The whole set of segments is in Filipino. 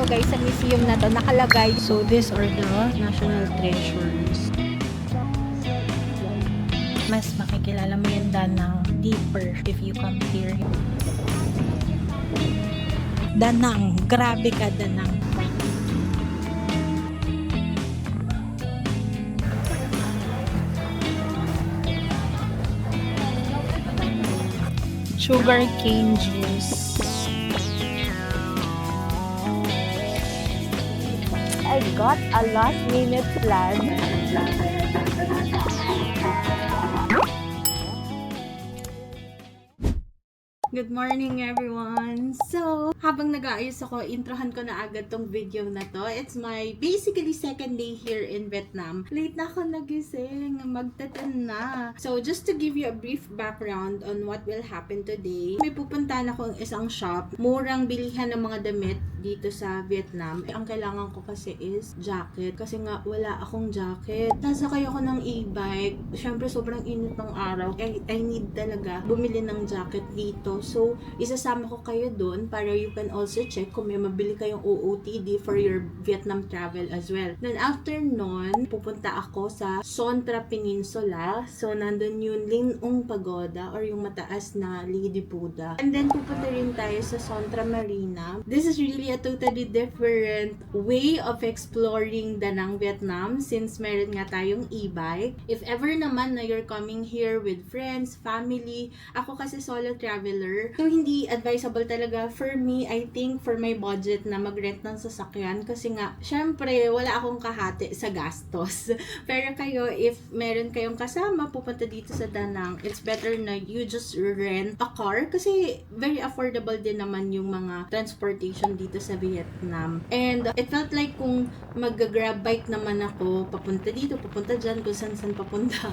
guys, sa museum na to, nakalagay. So, these are the national treasures. Mas makikilala mo yung Danang deeper if you come here. Danang. Grabe ka, Danang. Sugar cane juice. I got a last minute plan. Good morning everyone! So, habang nag-aayos ako, introhan ko na agad tong video na to. It's my basically second day here in Vietnam. Late na ako nagising, magtatan na. So, just to give you a brief background on what will happen today, may pupuntahan akong isang shop. Murang bilihan ng mga damit dito sa Vietnam. Ang kailangan ko kasi is jacket. Kasi nga, wala akong jacket. Nasakay ako ng e-bike. Siyempre, sobrang init ng araw. I need talaga bumili ng jacket dito. So, isasama ko kayo doon para you can also check kung may mabili kayong OOTD for your Vietnam travel as well. Then, after nun, pupunta ako sa Son Tra Peninsula. So, nandun yung Linh Ung Pagoda or yung mataas na Lady Buddha. And then, pupunta rin tayo sa Son Tra Marina. This is really a totally different way of exploring Danang, Vietnam since meron nga tayong e-bike. If ever naman na you're coming here with friends, family, ako kasi solo traveler. So, hindi advisable talaga for me, I think, for my budget na mag-rent ng sasakyan kasi nga, syempre, wala akong kahati sa gastos. Pero kayo, if meron kayong kasama, pupunta dito sa Danang, it's better na you just rent a car kasi very affordable din naman yung mga transportation dito sa Vietnam. And it felt like kung mag-grab bike naman ako, papunta dito, papunta dyan, kung saan papunta,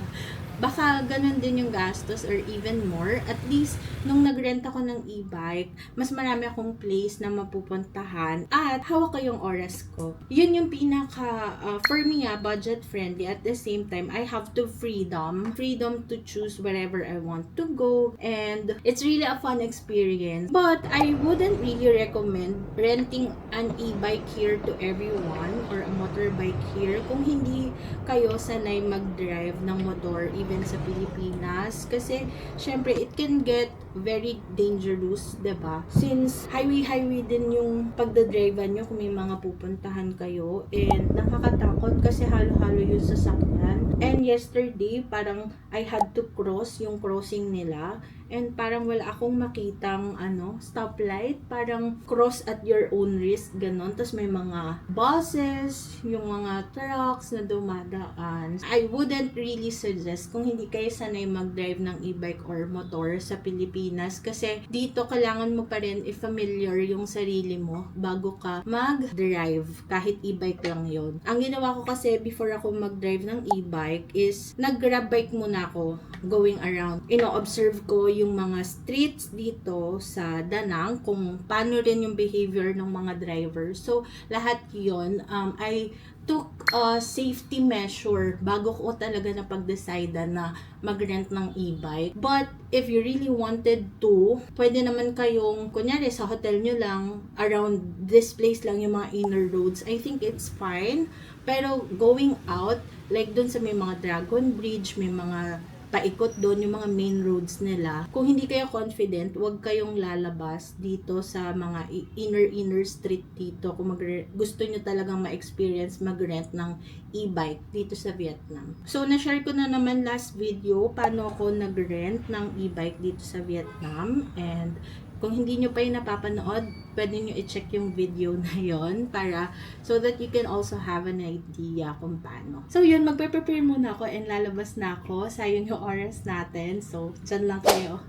baka ganun din yung gastos or even more. At least, nung nag-rent ako ng e-bike, mas marami akong place na mapupuntahan at hawak ko yung oras ko. Yun yung pinaka, for me, budget friendly. At the same time, I have to freedom to choose wherever I want to go. And it's really a fun experience. But I wouldn't really recommend renting an e-bike here to everyone or a motorbike here kung hindi kayo sanay mag-drive ng motor even sa Pilipinas. Kasi, syempre, it can get very dangerous, diba? Since highway din yung pagdadrivean nyo kung may mga pupuntahan kayo. And nakakatakot kasi halo-halo yung sasakyan. And yesterday, parang I had to cross yung crossing nila. And parang wala akong makitang stoplight. Parang cross at your own risk, ganon. Tapos may mga buses, yung mga trucks na dumadaan. I wouldn't really suggest kung hindi kayo sanay mag-drive ng e-bike or motor sa Pilipinas. Kasi dito kailangan mo pa rin i-familiar yung sarili mo bago ka mag-drive. Kahit e-bike lang yon. Ang ginawa ko kasi before ako mag-drive ng e-bike is nag-grab bike muna ako going around. Ino-observe ko yung mga streets dito sa Danang, kung paano rin yung behavior ng mga driver. So, lahat yon I took a safety measure bago ko talaga na pag-decide na mag-rent ng e-bike. But, if you really wanted to, pwede naman kayong, kunyari sa hotel nyo lang, around this place lang yung mga inner roads. I think it's fine. Pero, going out, like dun sa may mga Dragon Bridge, may mga paikot doon yung mga main roads nila. Kung hindi kayo confident, huwag kayong lalabas dito sa mga inner street dito kung gusto nyo talagang ma-experience mag-rent ng e-bike dito sa Vietnam. So, na-share ko na naman last video paano ako nag-rent ng e-bike dito sa Vietnam. And kung hindi nyo pa yung napapanood, pwede nyo i-check yung video na yon para so that you can also have an idea kung paano. So yun, magpe-prepare muna ako and lalabas na ako. Sayang yung oras natin. So, dyan lang kayo.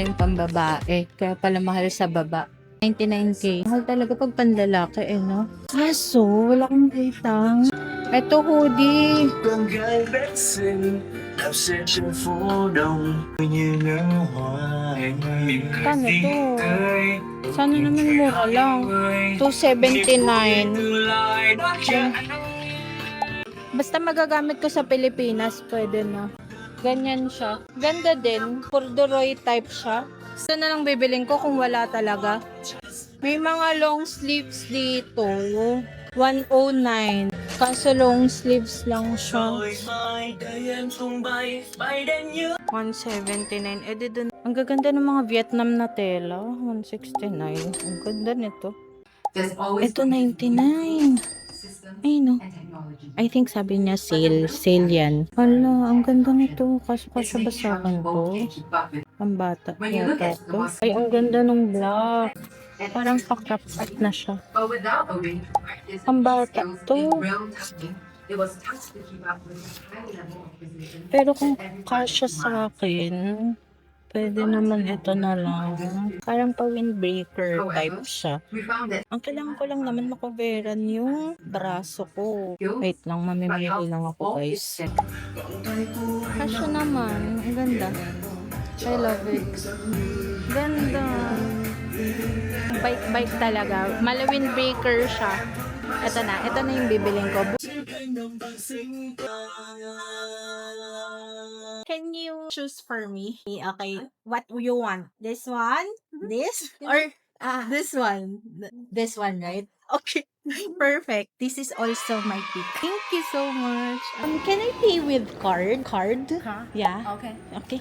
pala yung pambabae. Kaya pala mahal sa baba. 99K. Mahal talaga pag panlalaki no? Kaso, wala akong kita. Ito hoodie. Kano to? Sana naman mura lang. 279. Basta magagamit ko sa Pilipinas, pwede na. Ganyan siya. Ganda din. Corduroy type siya. Basta na lang bibiling ko kung wala talaga. May mga long sleeves dito. 109. Kaso long sleeves lang siya. 179. Dun. Ang gaganda ng mga Vietnam na tela. 169. Ang ganda nito. Ito 99. Ay no. I think sabi niya sale. Sale yan. Hala, ang ganda nito. Kaso kasya ba sa akin to? Pambata yata to. Ay, ang ganda ng black. Parang pa-crop up na siya. Pambata to. Pero kung kasya sa akin, pwede naman ito na lang. Parang pa-windbreaker type siya. Ang kailangan ko lang naman makoveran yung braso ko. Wait lang, mamimili lang ako guys. Kasya naman. Ang ganda. I love it. Ganda. Bike talaga. Mala windbreaker siya. Ito na yung bibiling ko. Can you choose for me? Okay, what you want? This one? This? Or this one? This one, right? Okay, perfect. This is also my pick. Thank you so much. Can I pay with card? Huh? Yeah. Okay. Okay.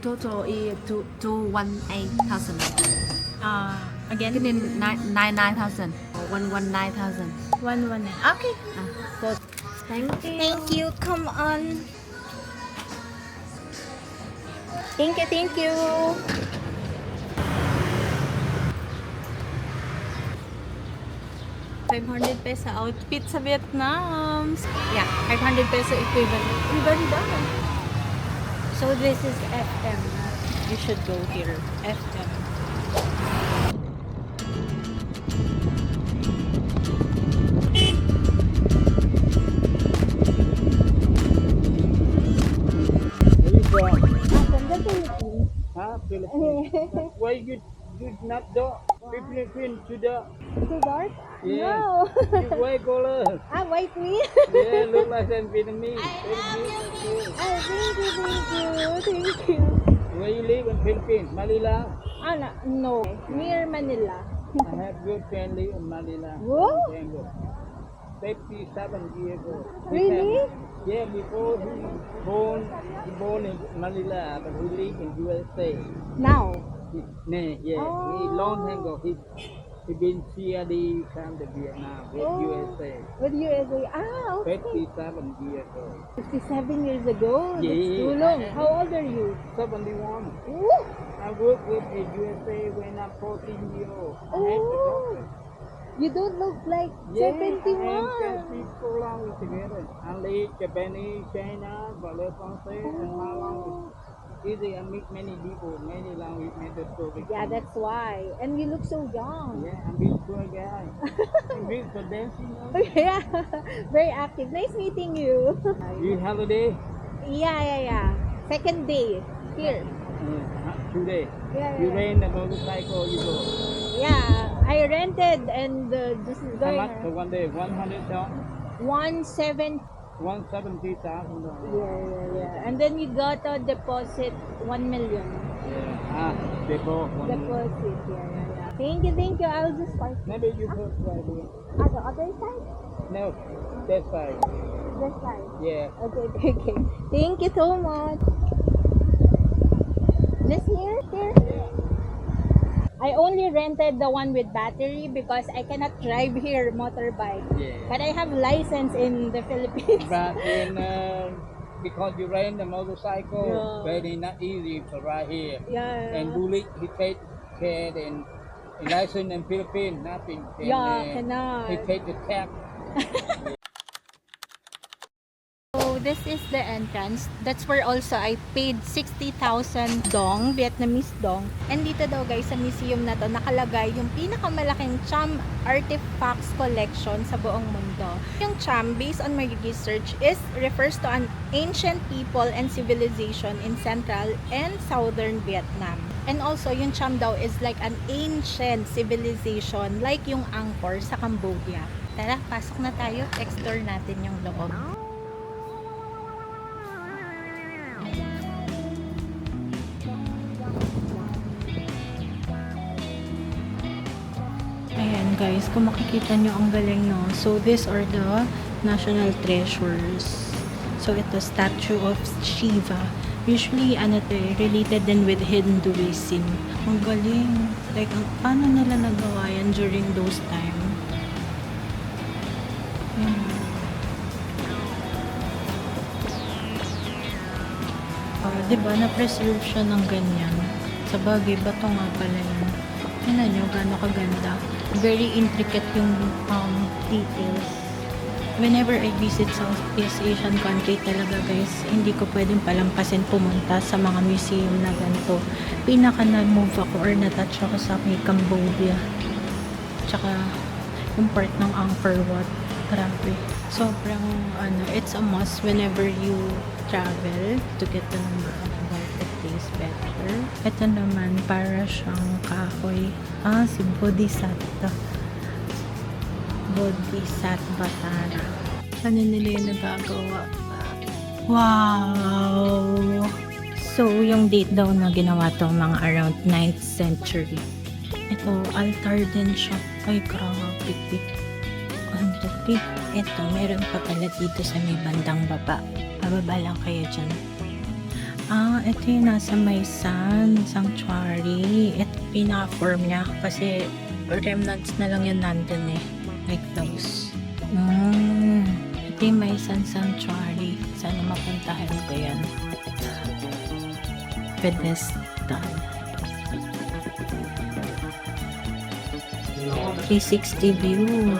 Total is 218,000. Again? Cái nên 99,000. 119,000. 119. Okay. So, Thank you. thank you. Come on. Thank you. 500 peso outfit sa Vietnam. Yeah, 500 peso equivalent. Ang ganda. So this is FM. You should go here. FM. Philippines. Why you not the Philippines to the Too dark? yeah? No. You white color. White me? Yeah, look like some Vietnamese. Very beautiful. Thank you. Where you live in Philippines? Manila. No. Near Manila. I have good family in Manila. Whoa. Tango. 57 years old. Really? Yeah, before he born in Manila, but he live in USA. Now? He long time ago. He been CRD come to Vietnam with USA. With USA. Okay. 57 years old. 57 years ago? That's Yeah. too long. How old are you? 71. Ooh. I worked with the USA when I'm 14 years old. I had the doctor. You don't look like Yeah, 71. I am people long together. Only Japanese, China, Ballet Francais, and Malong. Easy, I meet many people, many language, many stories. Yeah, that's why. And you look so young. Yeah, I'm beautiful guy. I'm beautiful dancing. Yeah. Very active. Nice meeting you. You holiday? Yeah. Second day here. Today. Yeah. You rent a motorcycle, you go. Yeah. I rented and just How going much for one day? 100,000? 170. $170,000. Yeah. And then you got a deposit 1 million. Yeah. Depot. Deposit. Yeah. Thank you. I'll just park. Maybe you put right here. The other side? No, that side. This side. Yeah. Okay. Thank you so much. This here? Yeah. I only rented the one with battery because I cannot drive here motorbike. Yeah. But I have license in the Philippines. But in because you rent a motorcycle, Yeah. very not easy to ride here. Yeah. And Bulik, he take care in license in Philippines, nothing. And, Yeah, cannot. He take the tax. So this is the entrance. That's where also I paid 60,000 dong, Vietnamese dong. And dito daw guys, sa museum na to, nakalagay yung pinakamalaking Cham artifacts collection sa buong mundo. Yung Cham, based on my research, refers to an ancient people and civilization in central and southern Vietnam. And also, yung Cham daw is like an ancient civilization, like yung Angkor sa Cambodia. Tara, pasok na tayo. Explore natin yung loob. Ayan guys, kung makikita nyo ang galing, no? So, these are the national treasures. So, ito, statue of Shiva. Usually, related din with Hinduism. Ang galing. Like, paano nila nagawa yan during those time? Diba, na-preserve siya ng ganyan. Sa bagay, bato nga pala yun. Tignan nyo, gano'ng kaganda. Very intricate yung details. Whenever I visit Southeast Asian country talaga guys, hindi ko pwedeng palampasin pumunta sa mga museum na ganito. Pinaka na-move ako or na-touch ako sa may Cambodia. Tsaka yung part ng Angkor Wat. Grabe. Sobrang, it's a must whenever you travel to get to know about the place better. Ito naman, para siyang kahoy. Si Bodhisattva. Bodhisattva Tara. Ano nila yung nagagawa? Wow! So, yung date daw na ginawa to mga around 9th century. Ito, altar din siya. Ay, grabe. Ito, meron pa pala dito sa may bandang baba. Pababa lang kayo dyan. Ito yung nasa may San Sanctuary. Ito pinaka-form niya kasi remnants na lang yun nandun eh. Like those. Ito yung may San Sanctuary. Sana mapuntahan ko yan. Pedestal. 360 view.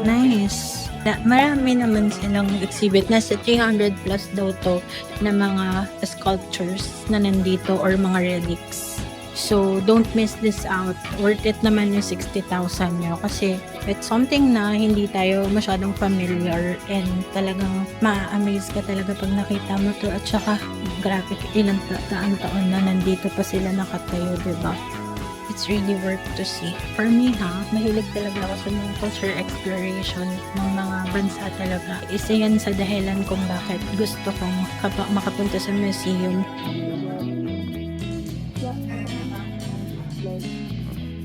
Nice. Marami naman silang exhibit. Nasa 300 plus daw to na mga sculptures na nandito or mga relics. So, don't miss this out. Worth it naman yung 60,000 nyo kasi it's something na hindi tayo masyadong familiar and talagang ma-amaze ka talaga pag nakita mo to at saka grabe ilang taon na nandito pa sila nakatayo, diba? It's really worth to see. For me mahilig talaga ako sa mga culture exploration ng mga bansa talaga. Isa yan sa dahilan kung bakit gusto kong makapunta sa museum.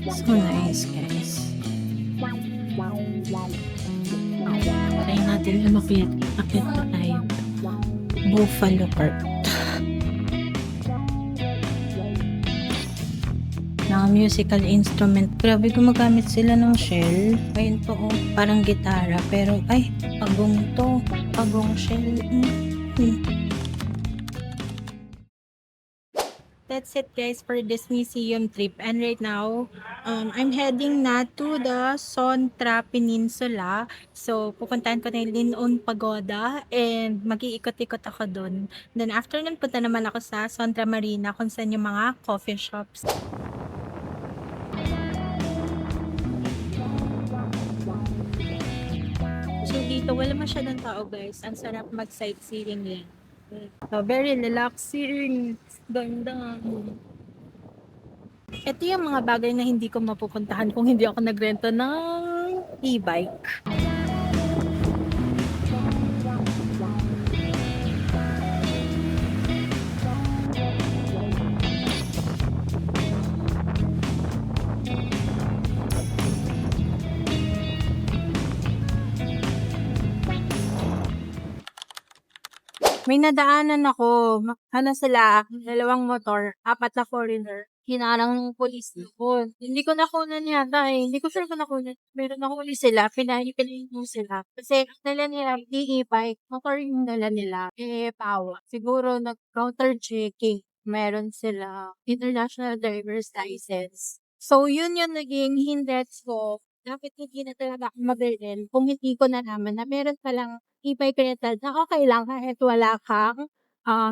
So nice guys. Try natin umakyat pa tayo. Buffalo Park. Na musical instrument. Grabe gumagamit sila ng shell. Ayun po, parang gitara. Pero, ay, pagong to. Pagong shell. That's it guys for this museum trip. And right now, I'm heading na to the Sontra Peninsula. So, pupuntahan ko na yung Linon Pagoda and mag-iikot-ikot ako dun. Then after nun, punta naman ako sa Sontra Marina kung saan yung mga coffee shops. So, dito wala masyadong tao guys. Ang sarap mag-sightseeing lang. So, very relaxing. Ganda. Ito yung mga bagay na hindi ko mapupuntahan kung hindi ako nagrento ng e-bike. May nadaanan ako. Sila, 2 motor, 4 na foreigner. Hinarang ng polis doon. Hindi ko nakunan yata eh. Hindi ko sure kung nakunan. Meron nahuli sila. Pinahin mo sila. Kasi dala nila, di e-bike. Motor yung dala nila. Pawa. Siguro nag-counter checking. Meron sila international driver's license. So, yun yung naging hindrance ko. Dapat hindi na talaga ako mabirin kung hindi ko nalaman na meron palang e-bike rental na okay lang kahit wala kang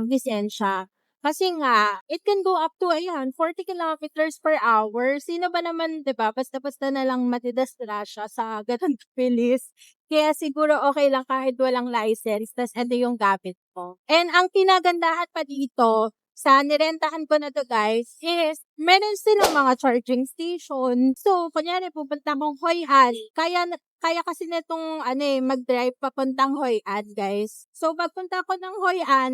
lisensya. Kasi nga, it can go up to, ayan, 40 kilometers per hour. Sino ba naman, di ba, basta-basta na lang matidisgrasya sa ganun bilis. Kaya siguro okay lang kahit walang license, tas ito yung gamit mo. And ang kinagandahan pa dito, sa nirentahan ko na to guys, is meron silang mga charging station. So, kunyari, pupunta kong Hoi An. Kaya kasi netong mag-drive papuntang Hoi An, guys. So, pagpunta ko ng Hoi An,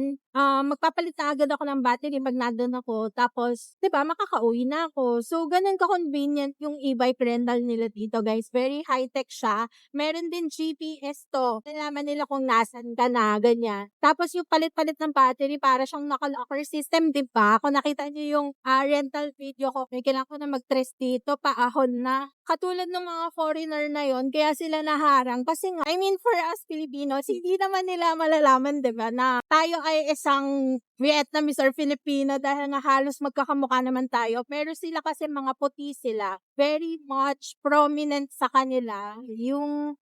magpapalit na agad ako ng battery pag nandun ako. Tapos, 'di ba, makakauwi na ako. So, ganun ka-convenient yung e-bike rental nila dito, guys. Very high-tech siya. Meron din GPS to. Nalaman nila kung nasan ka na, ganyan. Tapos, yung palit-palit ng battery, para siyang naka-locker system, 'di ba? Kung nakita niyo yung rental video ko, may kailangan ko na mag-trace dito, paahon na. Katulad ng mga foreigner na yon, kaya sila naharang. Kasi nga, I mean, for us Filipinos, hindi naman nila malalaman, diba, na tayo ay isang Vietnamese or Filipino dahil nga halos magkakamukha naman tayo. Pero sila kasi mga puti sila. Very much prominent sa kanila yung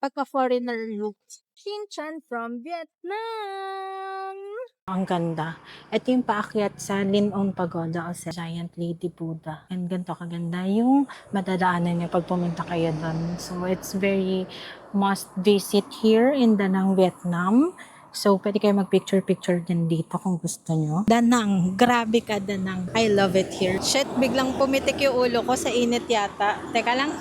pagka-foreigner look. Shinchan from Vietnam! Ang ganda. Ito yung paakyat sa Linong Pagoda o sa Giant Lady Buddha. And ganito kaganda yung madadaanan niyo pag pumunta kayo doon. So, it's very must visit here in Da Nang, Vietnam. So, pwede kayo mag-picture-picture din dito kung gusto nyo. Da Nang. Grabe ka, Da Nang. I love it here. Shit, biglang pumitik yung ulo ko sa init yata. Teka lang.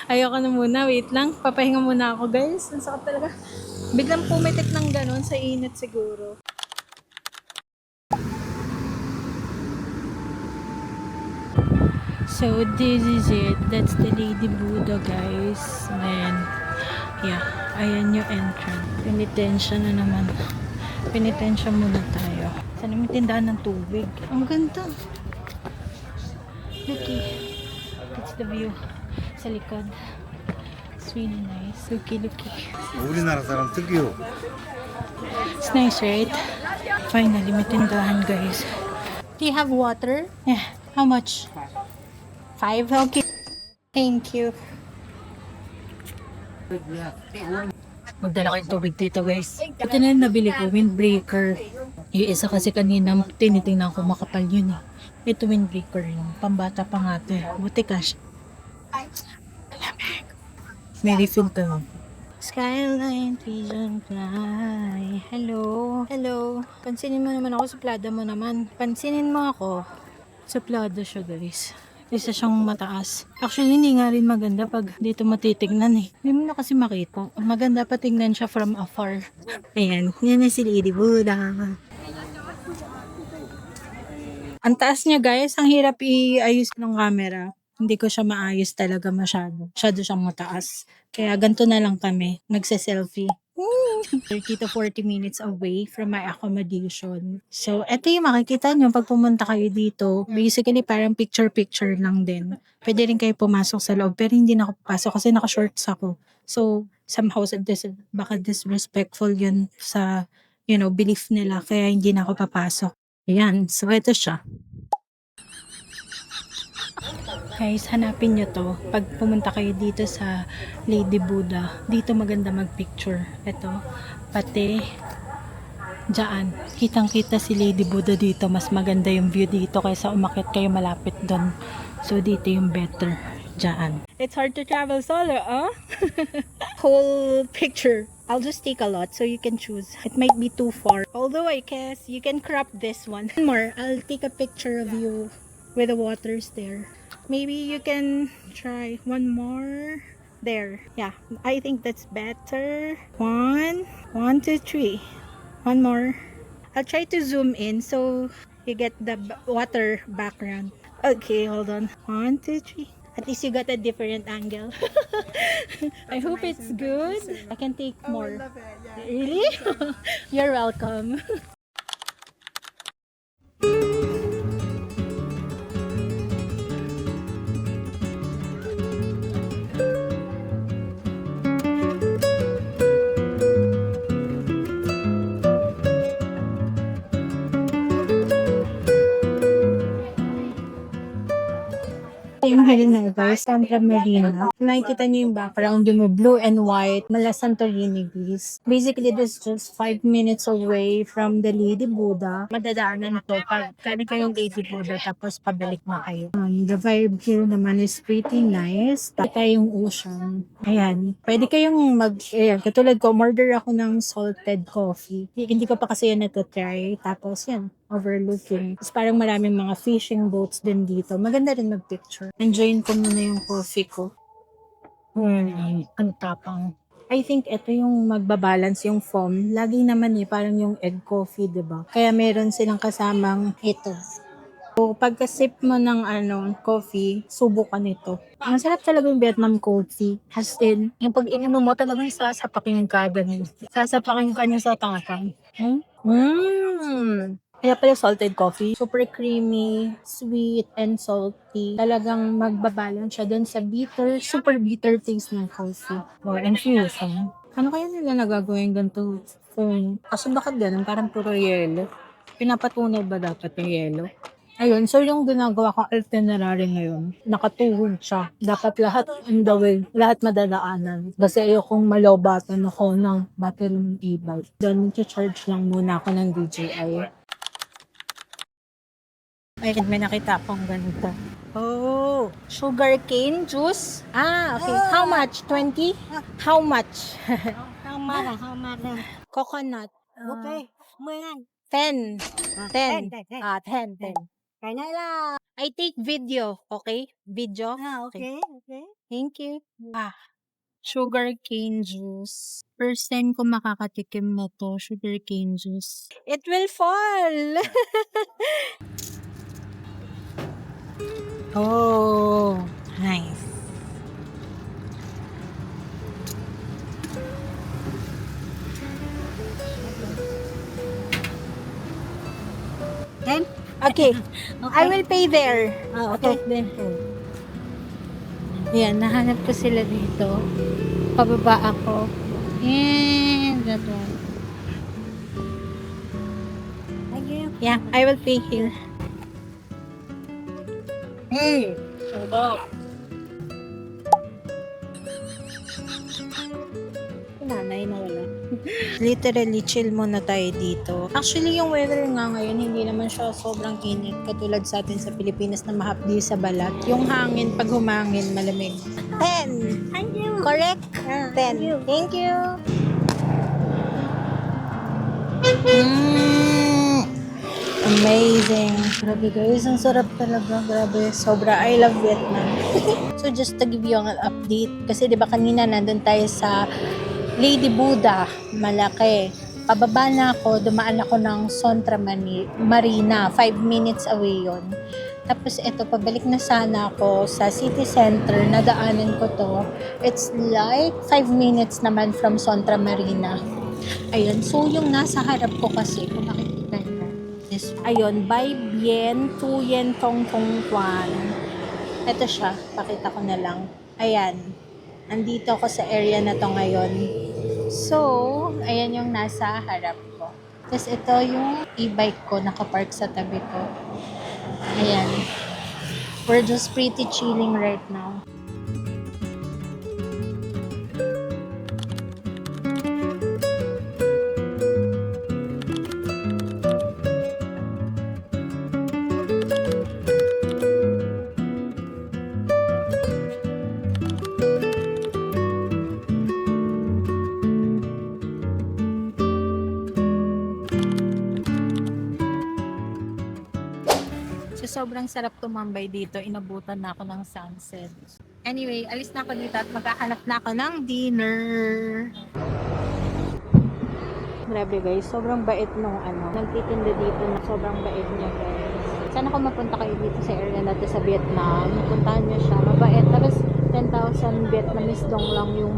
Ayoko na muna. Wait lang. Papahinga muna ako, guys. Ang sakit talaga. Biglang pumitik ng ganon sa init siguro. So, this is it. That's the Lady Buddha, guys. And, yeah. Ayan yung entrance. Penitensya na naman. Penitensya muna tayo. Sana may tindahan ng tubig. Ang ganda. Looky. That's the view. Sa likod. It's really nice. Looky. 우리나라 사람 특유. It's nice, right? Finally, may tindahan, guys. Do you have water? Yeah. How much? 5? Okay. Thank you. Magdala ko yung tubig dito, guys. Ito na yung nabili ko, windbreaker. Yung isa kasi kanina, tinitingnan ko makapal yun eh. Ito windbreaker yung pambata pa nga ito eh. Buti cash. May refill ka mo. Skyline Pigeon Fly. Hello. Hello. Pansinin mo naman ako, suplada mo naman. Pansinin mo ako. Suplada siya, guys. Isa siyang mataas. Actually, hindi nga rin maganda pag dito matitignan eh. Hindi mo na kasi makita. Maganda pa tingnan siya from afar. Ayan. Yan na si Lady Buddha. Ang taas niya, guys. Ang hirap i-ayos ng camera. Hindi ko siya maayos talaga masyado. Masyado siyang mataas. Kaya ganito na lang kami. Nagse-selfie. 30 to 40 minutes away from my accommodation. So, eto yung makikita nyo pag pumunta kayo dito. Basically, parang picture-picture lang din. Pwede rin kayo pumasok sa loob, pero hindi na ako papasok kasi naka-shorts ako. So, somehow, baka disrespectful yun sa, belief nila. Kaya hindi na ako papasok. Ayan. So, eto siya. Guys, hanapin nyo to. Pag pumunta kayo dito sa Lady Buddha, dito maganda mag-picture. Ito, pati dyan. Kitang-kita si Lady Buddha dito. Mas maganda yung view dito kaysa umakyat kayo malapit doon. So, dito yung better. Dyan. It's hard to travel solo, huh? Whole picture. I'll just take a lot so you can choose. It might be too far. Although I guess you can crop this one. One more. I'll take a picture of you with the waters there. Maybe you can try one more. There. Yeah, I think that's better. 1, 2, 3. One more. I'll try to zoom in so you get the water background. Okay, hold on. 1, 2, 3. At least you got a different angle. I hope it's good. I can take more. Really? You're welcome. Yung Helena, Santa Marina. Nakikita niyo yung background, yung blue and white, mala Santorini Greece. Basically, this is just 5 minutes away from the Lady Buddha. Madadaanan to pag kali kayong Lady Buddha tapos pabalik na kayo. The vibe here naman is pretty nice. Kita yung ocean. Ayan. Pwede kayong ayan, katulad ko, order ako ng salted coffee. Hindi ko pa kasi yan na-try. Tapos yan, overlooking. Tapos parang maraming mga fishing boats din dito. Maganda rin mag-picture. Enjoyin ko muna yung coffee ko. Ang tapang. I think ito yung magbabalance yung foam. Lagi naman parang yung egg coffee, diba? Kaya meron silang kasamang ito. So, pagka-sip mo ng coffee, subukan nito. Ang sarap talaga yung Vietnam coffee. As in, yung pag ininom mo talagang sasapakin ka ganun. Sasapakin ka niya sa tangkang. Kaya pala salted coffee. Super creamy, sweet, and salty. Talagang magbabalance siya dun sa bitter, super bitter taste ng coffee. More infusing. Ano kaya nila nagagawin ganito? Kaso bakit ganun? Parang puro yelo. Pinapatunay ba dapat yung yelo? Ayun, so yung ginagawa ko itinerary ngayon, nakatuhod siya. Dapat lahat in the way, lahat madadaanan. Kasi ayokong malobatan ako ng battery ng e-bike. Doon, charge lang muna ako ng DJI. Ayun, may nakita akong ganito. Oh, sugar cane juice? Ah, okay. How much? 20? How much? How much? Coconut. Okay. 10. 10. 10. 10. Kaya na lang. I take video, okay? Video. Okay. Okay. Thank you. Sugar cane juice. First time ko makakatikim na to, sugar cane juice. It will fall! Oh, nice. Then? Okay, I will pay there. Okay. Then. Yan, nahanap ko sila dito. Pababa ako. And that one. Thank you. Yeah, I will pay here. Nanay na wala. Literally, chill muna tayo dito. Actually, yung weather nga ngayon, hindi naman siya sobrang init. Katulad sa atin sa Pilipinas na mahapdi sa balat. Yung hangin, pag humangin, malamig. 10. Thank you. Correct? 10. Thank you. Amazing. Grabe guys, ang sarap talaga. Grabe, sobra. I love Vietnam. So just to give you an update, kasi di ba kanina nandun tayo sa Lady Buddha, malaki. Pababa na ako, dumaan ako ng Santa Marina, 5 minutes away yon. Tapos eto, pabalik na sana ako sa city center, nadaanan ko to. It's like 5 minutes naman from Santa Marina. Ayun, so yung nasa harap ko kasi, kung makikita nyo, is, ayun, Bai Bien, Tu Yen Tong Tong Quan. Ito siya, pakita ko na lang. Ayan, andito ako sa area na to ngayon. So, ayan yung nasa harap ko. Tapos ito yung e-bike ko, nakapark sa tabi ko. Ayan. We're just pretty chilling right now. So, sobrang sarap tumambay dito. Inabutan na ako ng sunset. Anyway, alis na ako dito at maghahanap na ako ng dinner. Grabe guys, sobrang bait nung nagtitinda dito na sobrang bait niya guys. Sana kung mapunta kayo dito sa area natin sa Vietnam, puntahan niyo siya. Mabait. Tapos 10,000 Vietnamese dong lang yung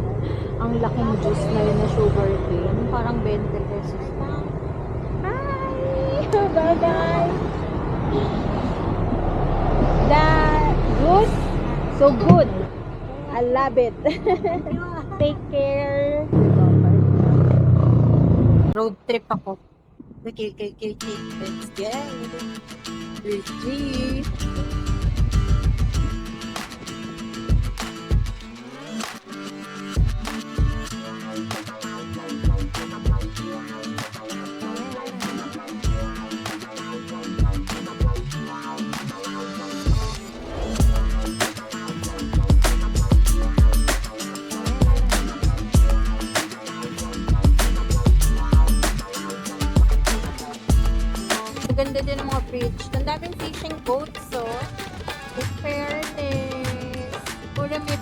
ang laking juice na yun na sugar cane. Parang 20 pesos lang. Hi! Bye-bye! That good? So good. I love it. Take care. Road trip ako. Okay. Let's get it.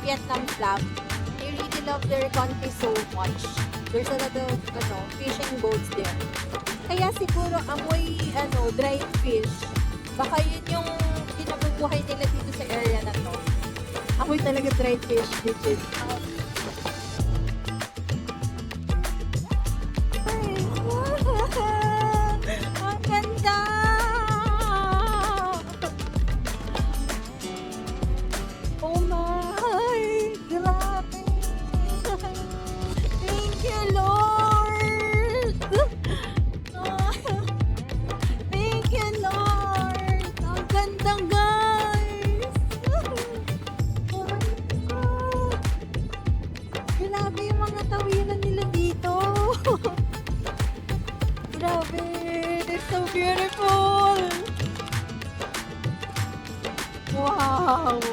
Vietnam flag. I really love their country so much. There's a lot of fishing boats there. Kaya siguro amoy dried fish. Baka yun yung kinabubuhay nila dito sa area na to. Amoy talaga dried fish, which is ang ganda! Oh my! Grabe! Thank you, Lord! Thank you, Lord! Ang ganda, guys! Oh my God! Grabe yung mga tawiran nila dito! Grabe! They're so beautiful! Wow!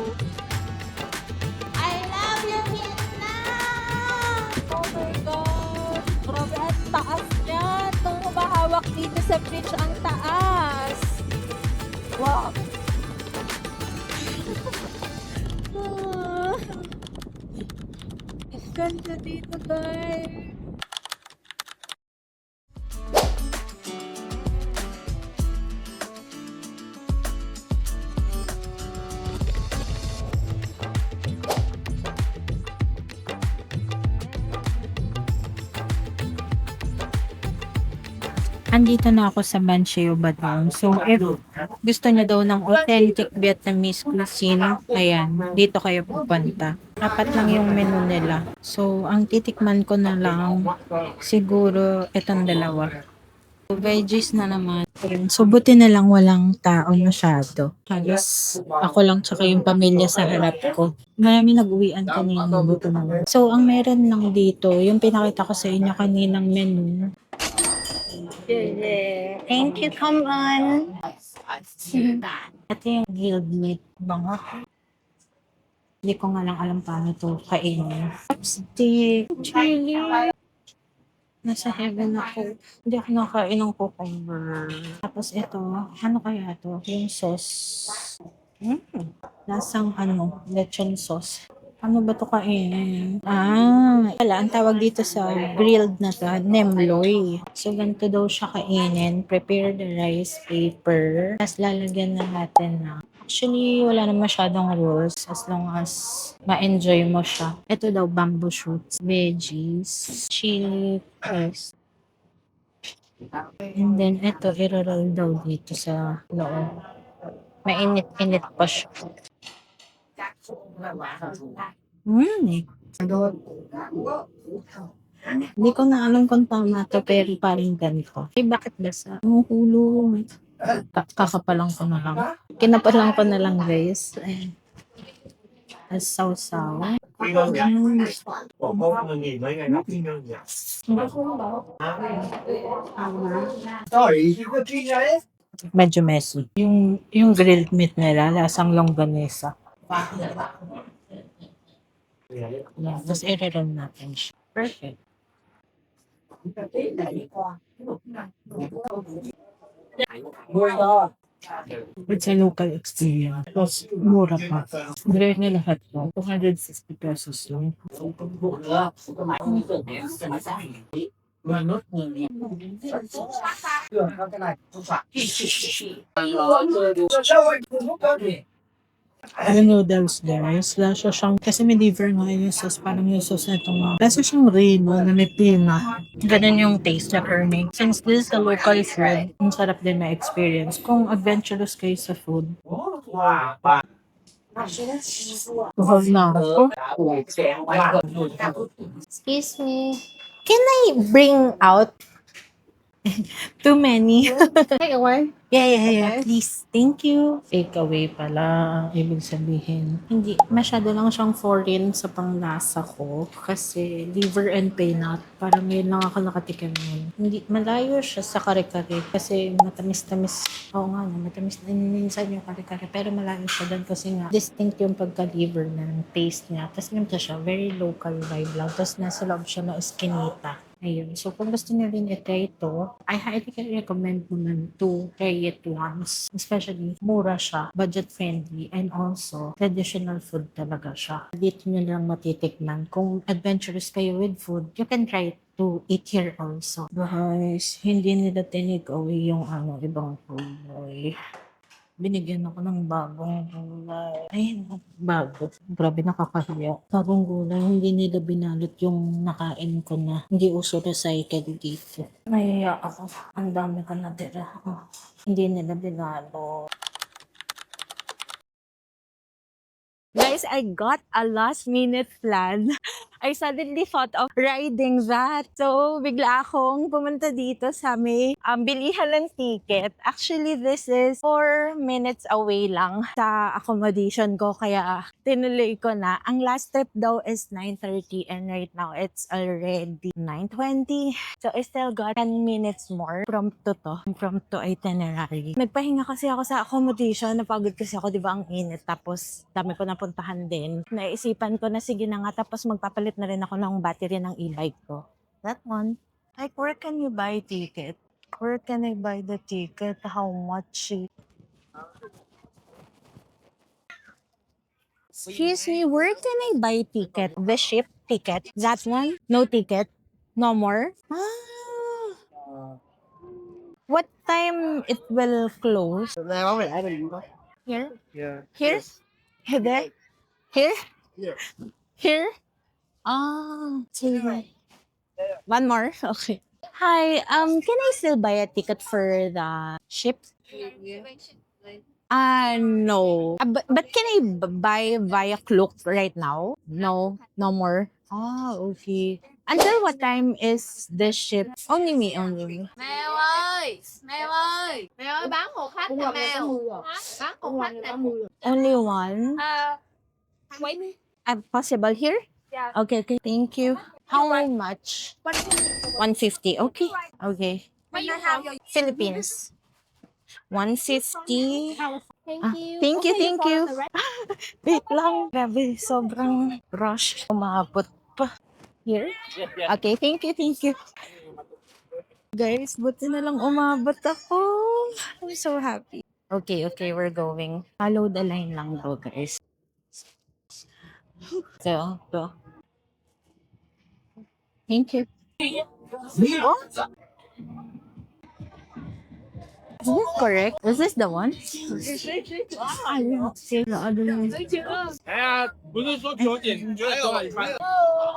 I love you, Vietnam! Oh my God! Grabe, ang taas niya! Itong humahawak dito sa bridge, ang taas! Wow! Ang ganda dito, guys! Andito na ako sa Ban Cheo Baton. So, if gusto niyo daw ng authentic Vietnamese cuisine, ayan, dito kayo pupunta. Apat lang yung menu nila. So, ang titikman ko na lang, siguro itong dalawa. So, veggies na naman. So, buti na lang walang tao masyado. Halos ako lang tsaka yung pamilya sa harap ko. Marami nag-uwian kanina. Buto naman. So, ang meron lang dito, yung pinakita ko sa inyo kaninang menu. Thank you, come on. Ito yung grilled meat. Bango. Hindi ko nga lang alam paano ito kainin. Chopstick. Chili. Nasa heaven ako. Hindi ako nakain ng cucumber. Tapos ito, ano kaya ito? Yung sauce. Lasang lechon sauce. Ano ba ito kainin? Wala. Ang tawag dito sa grilled na to, nemloy. So, ganito daw siya kainin. Prepare the rice paper. Tapos lalagyan na natin na. Actually, wala na masyadong rules as long as ma-enjoy mo siya. Ito daw, bamboo shoots, veggies, chili paste. And then, ito, i-roll daw dito sa loob. Mainit-init pa siya. Hindi ko na alam kung tama to, pero parang ganito. Bakit basa? Ang hulo. Kakapalang ko na lang. Kinapalang ko na lang, guys. As sausaw. Medyo messy. Yung grilled meat nila, lasang longganisa. Yan. Tapos i-run natin siya. Perfect. It's a local experience. Tapos mura pa. Grilled na lahat to. 260 pesos lang. Yung noodles guys, lasa siyang, kasi may liver nga yung sauce, parang yung sauce na itong, lasa siyang reno na may pina. Ganun yung taste na earning. Since this is a local food, ang sarap din ma-experience. Kung adventurous kayo sa food. Buhol na ako. Excuse me. Can I bring out too many? Takeaway? Yeah. Please. Thank you. Takeaway pala. Ibig sabihin. Hindi. Masyado lang siyang foreign sa panglasa ko. Kasi liver and peanut. Parang ngayon lang ako nakatikim nun. Hindi. Malayo siya sa kare-kare. Kasi matamis-tamis. Oo nga na. Matamis na minsan yung kare-kare. Pero malayo siya doon kasi nga distinct yung pagka-liver na ng taste niya. Tapos ganito siya. Very local vibe lang. Tapos nasa loob siya na eskinita. Ayun. So, kung gusto niyo rin i-try ito, I highly recommend naman to try it once. Especially, mura siya, budget-friendly, and also, traditional food talaga siya. Dito niyo lang matitikman. Kung adventurous kayo with food, you can try to eat here also. Guys, hindi nila tinig away yung ibang gulay. Binigyan ako ng bagong gulay. Ay, bago. Grabe, nakakahiya. Bagong gulay, hindi nila binalot yung nakain ko na. Hindi uso recycle dito. Nahiya ako. Ang dami ko natira. Hindi nila binalot. Guys, I got a last minute plan. I suddenly thought of riding that. So, bigla akong pumunta dito sa may bilihan ng ticket. Actually, this is 4 minutes away lang sa accommodation ko. Kaya, tinuloy ko na. Ang last trip daw is 9:30 and right now, it's already 9:20. So, I still got 10 minutes more from to itinerary. Nagpahinga kasi ako sa accommodation. Napagod kasi ako, di ba, ang init. Tapos, dami ko napuntahan din. Naisipan ko na, sige na nga, tapos magpapalit na rin ako ng battery ng e-bike ko. That one. Like, where can you buy ticket? Where can I buy the ticket? How much? Excuse me, where can I buy ticket? The ship ticket? That one? No ticket? No more? What time it will close? Here? Yeah. Here? Here? Here? Here. Here? Sige. One more? Okay. Hi, can I still buy a ticket for the ship? No. But can I buy via Klook right now? No, no more. Okay. Until what time is the ship? Only me. Mèo ơi, bán một khách cho mèo. Bán một khách nè. Only one? Wait. Possible here? Yeah. Okay. Thank you. How much? 150. Okay. Where you have your Philippines. 150. Thank you. Thank you. Wait lang. Grabe, sobrang rush. Umabot pa. Here? Okay, thank you. Guys, buti na lang umabot ako. I'm so happy. Okay, we're going. Follow the line lang daw, guys. So, go. Thank you. Oh? Is this correct? Is this the one? I don't see the other one. 哎呀，不是说9点，你觉得多少一半？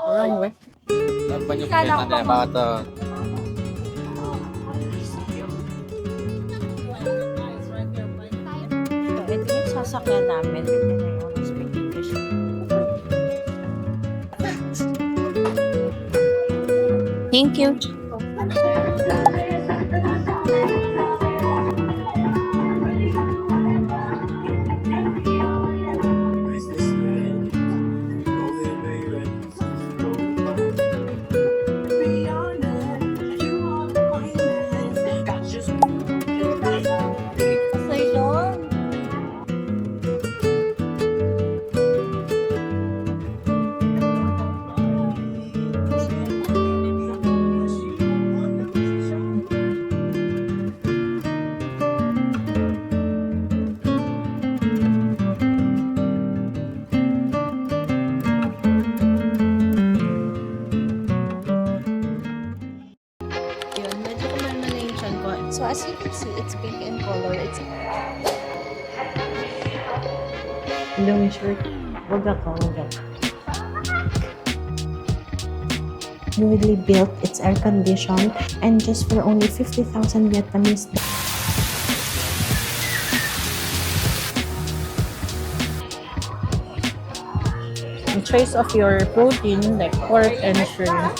Wrong way. So, ito yung sasakyan namin. Thank you. Yun, medyo kumalma na yung tiyan ko. So, as you can see, it's pink in color. It's long shirt. Wag ako. Newly built, it's air conditioned, and just for only 50,000 Vietnamese. A choice of your protein like pork and shrimp.